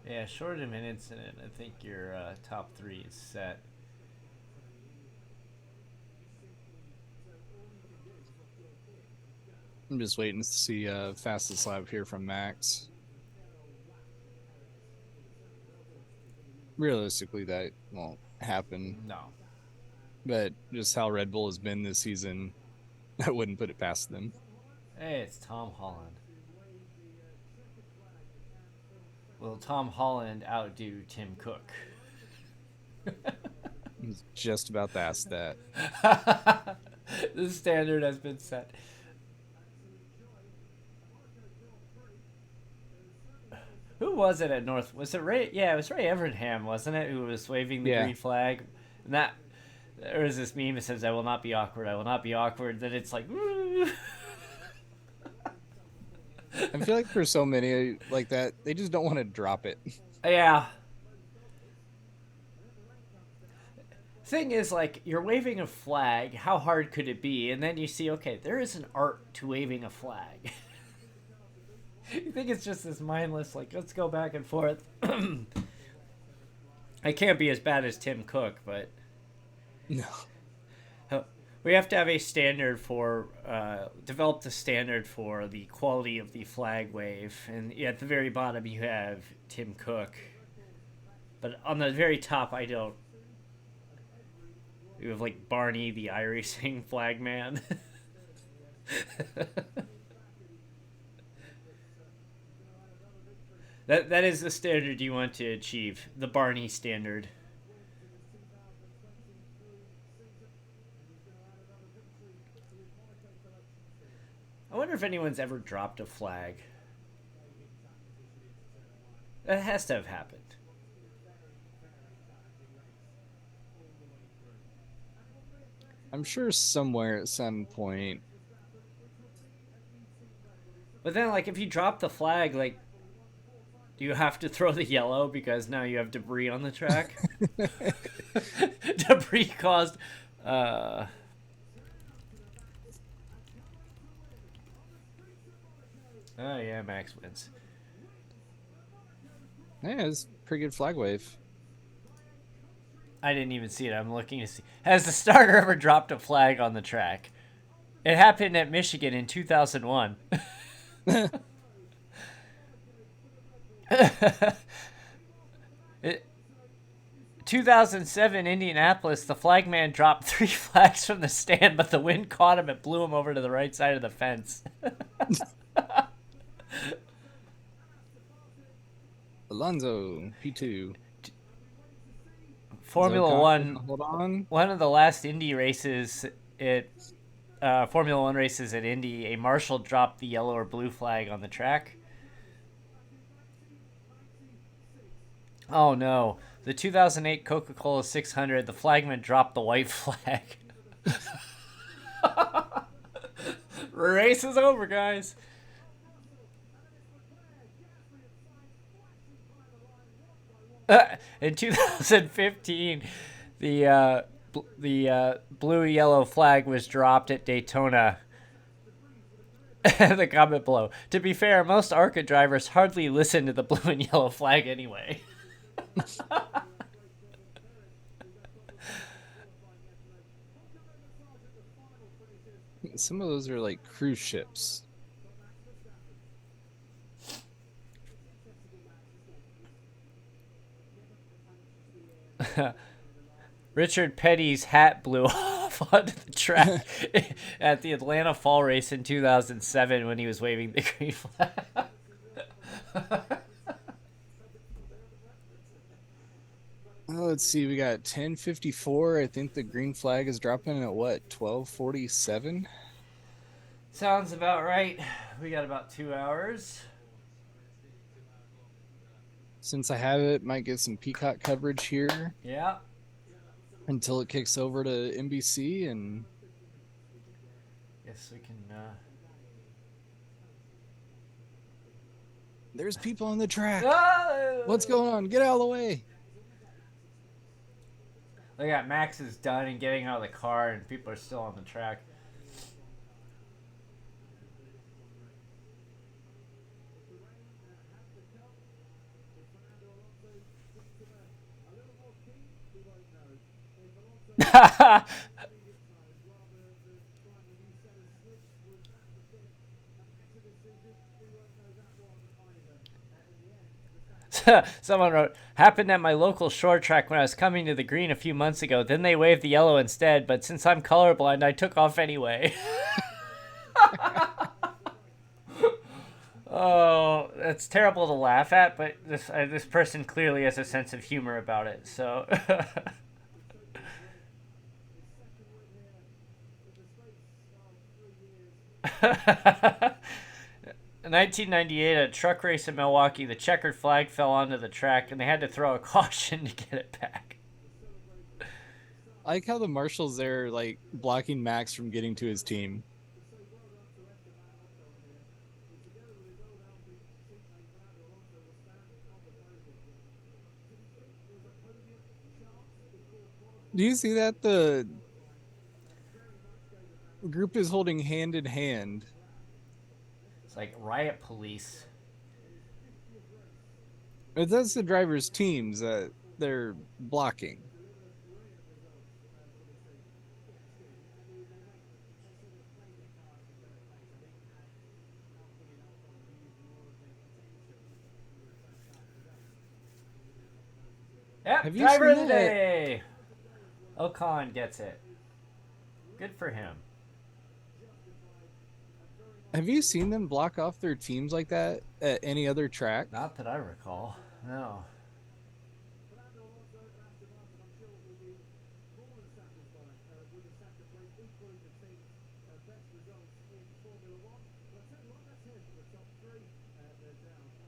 Yeah, short of an incident, I think your top three is set. I'm just waiting to see fastest lap here from Max. Realistically, that won't happen. No. But just how Red Bull has been this season, I wouldn't put it past them. Hey, it's Tom Holland. Will Tom Holland outdo Tim Cook? I was just about to ask that. The standard has been set. Who was it at North? Was it Ray? Yeah, it was Ray Evernham, wasn't it? Who was waving the green flag? And that there was this meme that says, "I will not be awkward. I will not be awkward." Then it's like, I feel like for so many like that, they just don't want to drop it. yeah. Thing is, like, you're waving a flag. How hard could it be? And then you see, okay, there is an art to waving a flag. You think it's just this mindless, like, let's go back and forth. I can't be as bad as Tim Cook, but No. we have to have a standard for develop the standard for the quality of the flag wave. And at the very bottom, you have Tim Cook, but on the very top, I don't. You have like Barney, the iRacing flag man. That is the standard you want to achieve, the Barney standard. I wonder if anyone's ever dropped a flag. That has to have happened. I'm sure somewhere at some point. But then, like, if you drop the flag, like, do you have to throw the yellow because now you have debris on the track? Debris caused. Oh yeah, Max wins. Yeah, it's pretty good flag wave. I didn't even see it. I'm looking to see. Has the starter ever dropped a flag on the track? It happened at Michigan in 2001. It, 2007 Indianapolis, the flagman dropped 3 flags from the stand, but the wind caught him and blew him over to the right side of the fence. Alonso P2. Formula One. Hold on. One of the last Indy races, Formula One races at Indy, a marshal dropped the yellow or blue flag on the track. Oh no. The 2008 Coca-Cola 600, the flagman dropped the white flag. Race is over, guys. In 2015, the blue-yellow flag was dropped at Daytona. The comment below. To be fair, most ARCA drivers hardly listen to the blue and yellow flag anyway. Some of those are like cruise ships. Richard Petty's hat blew off onto the track at the Atlanta Fall Race in 2007 when he was waving the green flag. Let's see, we got 10:54. I think the green flag is dropping at what, 12:47? Sounds about right. We got about 2 hours. Since I have it, might get some Peacock coverage here. Yeah. Until it kicks over to NBC, and Guess we can. There's people on the track. Ah! What's going on? Get out of the way. Look at Max is done and getting out of the car, and people are still on the track. Someone wrote, happened at my local short track when I was coming to the green a few months ago. Then they waved the yellow instead, but since I'm colorblind, I took off anyway. Oh, that's terrible to laugh at, but this person clearly has a sense of humor about it, so... 1998, a truck race in Milwaukee, the checkered flag fell onto the track, and they had to throw a caution to get it back. I like how the marshals there, like, blocking Max from getting to his team. Do you see that? The group is holding hand in hand. It's like riot police. But that's the drivers' teams that they're blocking. Yep, Have you driver of seen the that? day. Ocon gets it. Good for him. Have you seen them block off their teams like that at any other track? Not that I recall. No.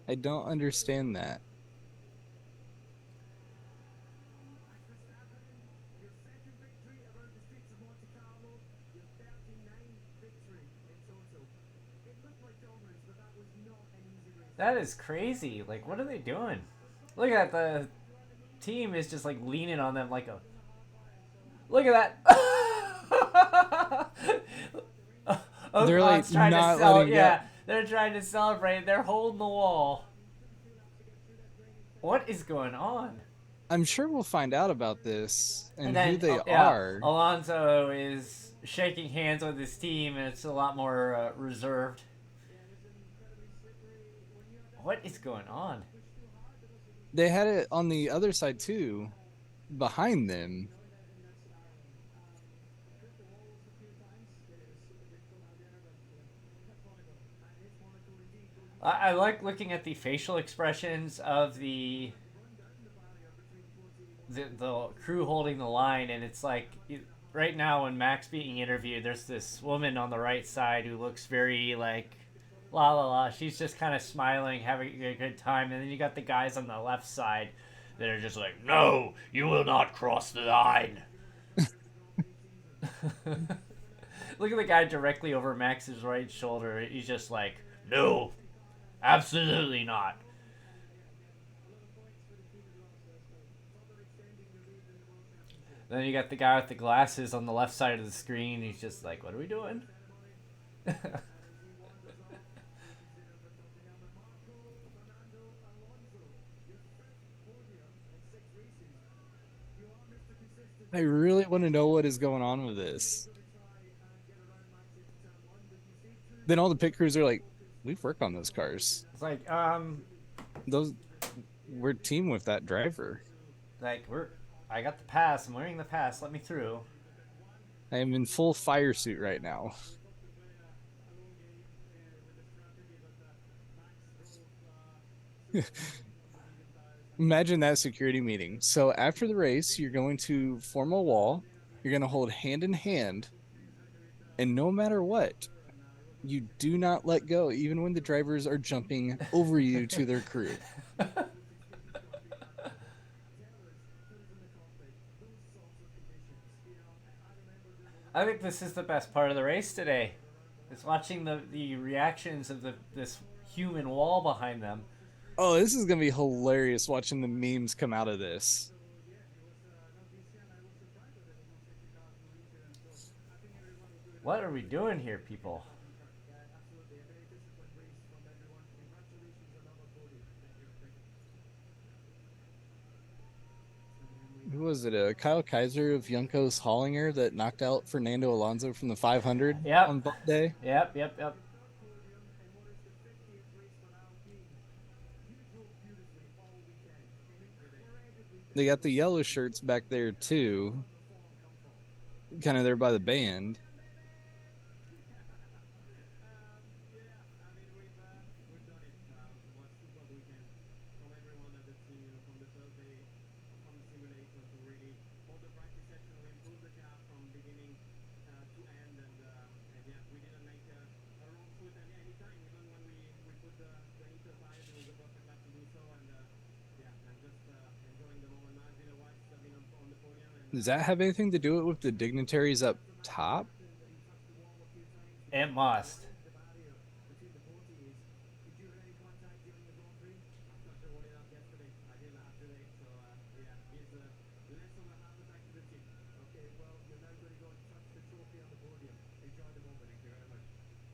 I don't understand that. That is crazy. Like, what are they doing? Look at the team is just like leaning on them like a. Look at that. They're like trying not to sell, letting yeah, go. they're trying to celebrate. They're holding the wall. What is going on? I'm sure we'll find out about this And and who then, they yeah, are. Alonso is shaking hands with his team, and it's a lot more reserved. What is going on? They had it on the other side too, behind them. I like looking at the facial expressions of the crew holding the line, and it's like right now when Mac's being interviewed, there's this woman on the right side who looks very like la la la. She's just kind of smiling, having a good time, and then you got the guys on the left side that are just like, "No, you will not cross the line." Look at the guy directly over Max's right shoulder. He's just like, "No, absolutely not." Then you got the guy with the glasses on the left side of the screen. He's just like, "What are we doing?" I really want to know what is going on with this. Then all the pit crews are like, we've worked on those cars. It's Those we're team with that driver. we're. I got the pass. I'm wearing the pass. Let me through. I am in full fire suit right now. Imagine that security meeting. So after the race, you're going to form a wall. You're going to hold hand in hand, and no matter what, you do not let go, even when the drivers are jumping over you to their crew. I think this is the best part of the race today. It's watching the reactions of this human wall behind them. Oh, this is going to be hilarious watching the memes come out of this. What are we doing here, people? Who was it? Kyle Kaiser of Juncos Hollinger that knocked out Fernando Alonso from the 500 Yep. on Bump Day? Yep. They got the yellow shirts back there too, kind of there by the band. Does that have anything to do with the dignitaries up top? It must.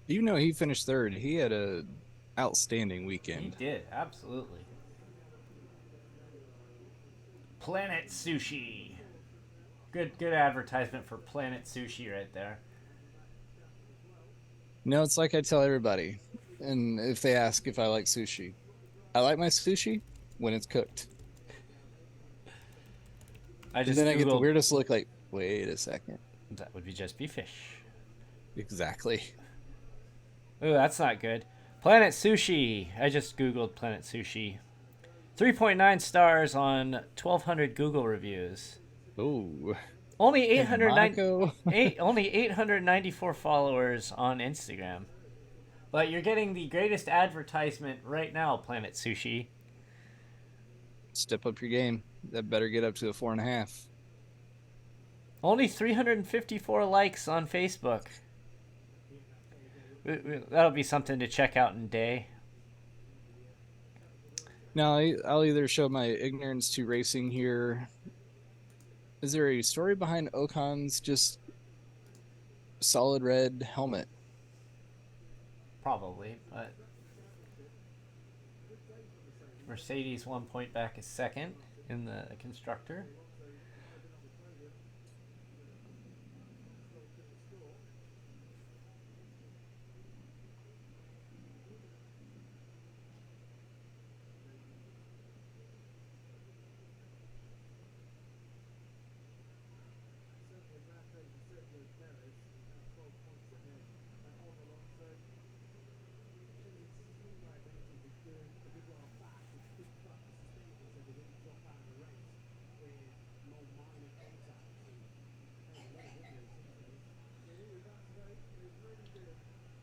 You know, he finished third. He had a outstanding He weekend. did, absolutely. Planet Sushi. Good advertisement for Planet Sushi right there. No, it's like I tell everybody, and if they ask if I like sushi, I like my sushi when it's cooked. I And just then I get the googled weirdest look like, wait a second. that would be just be fish. Exactly. Ooh, that's not good. Planet Sushi. I just googled Planet Sushi. 3.9 stars on 1,200 Google reviews. Oh, Only and Monaco. only 894 followers on Instagram. But you're getting the greatest advertisement right now, Planet Sushi. Step up your game. That better get up to a 4.5. Only 354 likes on Facebook. That'll be something to check out in day. Now, I'll either show my ignorance to racing here. Is there a story behind Ocon's just solid red helmet? Probably, but Mercedes 1 point back is second. in the constructor.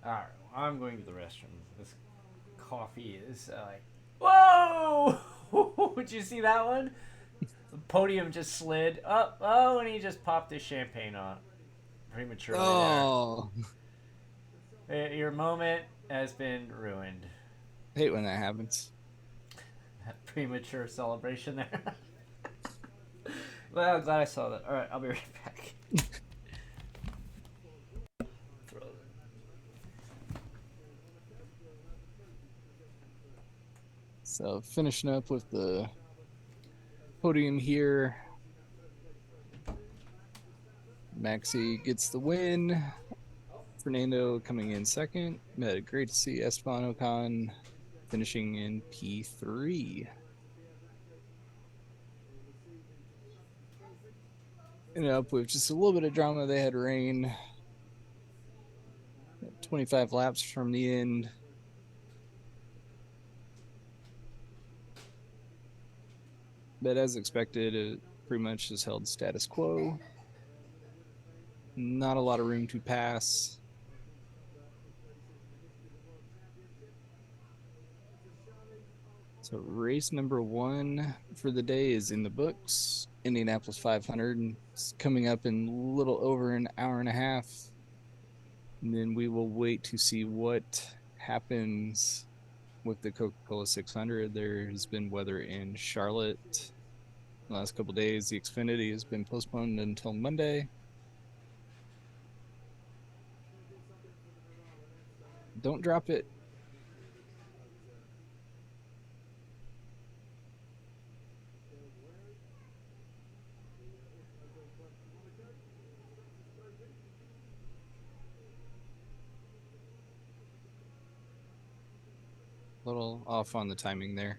All right, I'm going to the restroom. This coffee is like, whoa! Would you see that one? The podium just slid up. Oh, and he just popped his champagne on prematurely there. Oh, Your moment has been ruined. I hate when that happens. That premature celebration there. Well, I'm glad I saw that. All right, I'll be right back. Throw it. So finishing up with the podium here. Maxi gets the win. Fernando coming in second. Great to see Esteban Ocon finishing in P3. Ended up with just a little bit of drama. They had rain. 25 laps from the end. But as expected, it pretty much has held status quo. Not a lot of room to pass. So race number 1 for the day is in the books. Indianapolis 500 is coming up in a little over an hour and a half. And then we will wait to see what happens with the Coca-Cola 600. There has been weather in Charlotte the last couple of days. The Xfinity has been postponed until Monday. Don't drop it. A little off on the timing there.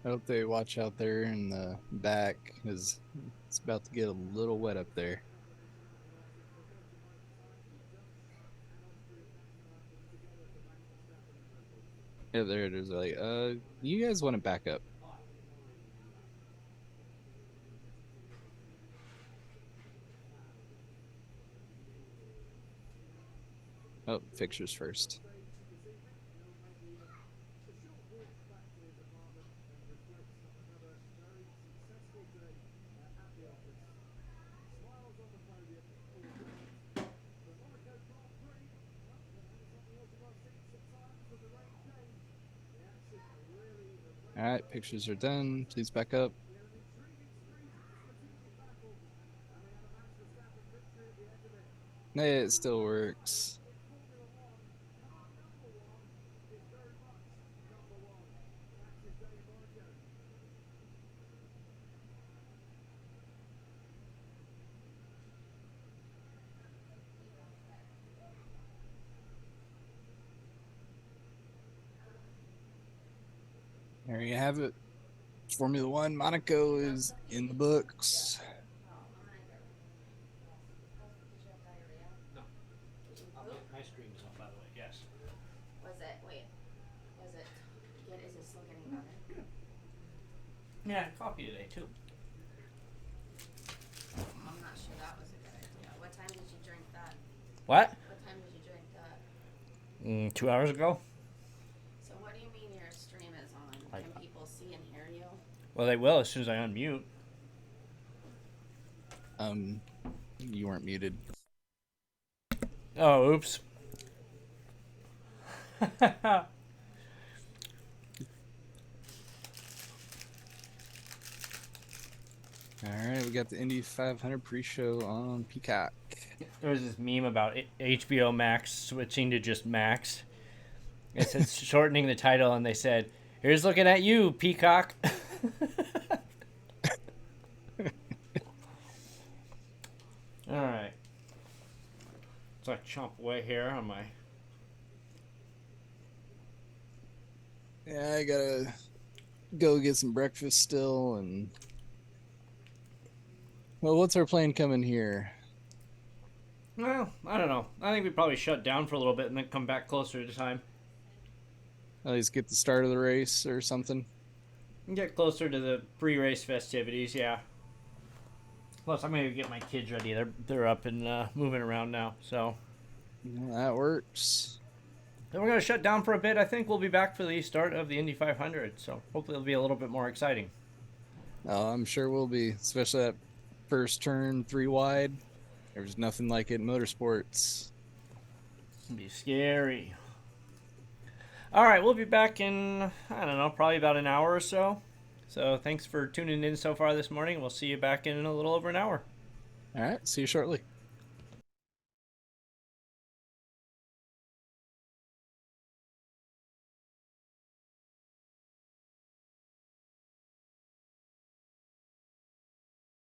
I hope they watch out there in the back because it's about to get a little wet up there. Yeah, there it is. Like, you guys want to back up? Oh, fixtures first. All right, pictures are done. Please back up. It still works. There you have it. Formula One Monaco is in the books. No. My screen's on, by the way. Yes. Was it? Wait. Was it? Is it still getting better? Yeah, coffee today too. I'm not sure that was a good idea. What time did you drink that? What? What time did you drink that? 2 hours ago. So what do you mean your stream is on? Can people see and hear you? Well, they will as soon as I unmute. You weren't muted. Oh, oops. All right, we got the Indy 500 pre-show on Peacock. There was this meme about HBO Max switching to just Max. It said shortening the title, and they said, "Here's looking at you, Peacock." All right. So I chomp away here on my. Yeah, I gotta go get some breakfast still, and well, what's our plan coming here? Well, I don't know. I think we probably shut down for a little bit and then come back closer to time. At least get the start of the race or something. And get closer to the pre-race festivities, yeah. Plus, I'm gonna get my kids ready. They're up and moving around now, so. Yeah, that works. Then we're gonna shut down for a bit. I think we'll be back for the start of the Indy 500, so hopefully it'll be a little bit more exciting. Oh, I'm sure we'll be, especially that first turn 3 wide. There's nothing like it in motorsports. It'll be scary. All right, we'll be back in, I don't know, probably about an hour or so. So thanks for tuning in so far this morning. We'll see you back in a little over an hour. All right, see you shortly.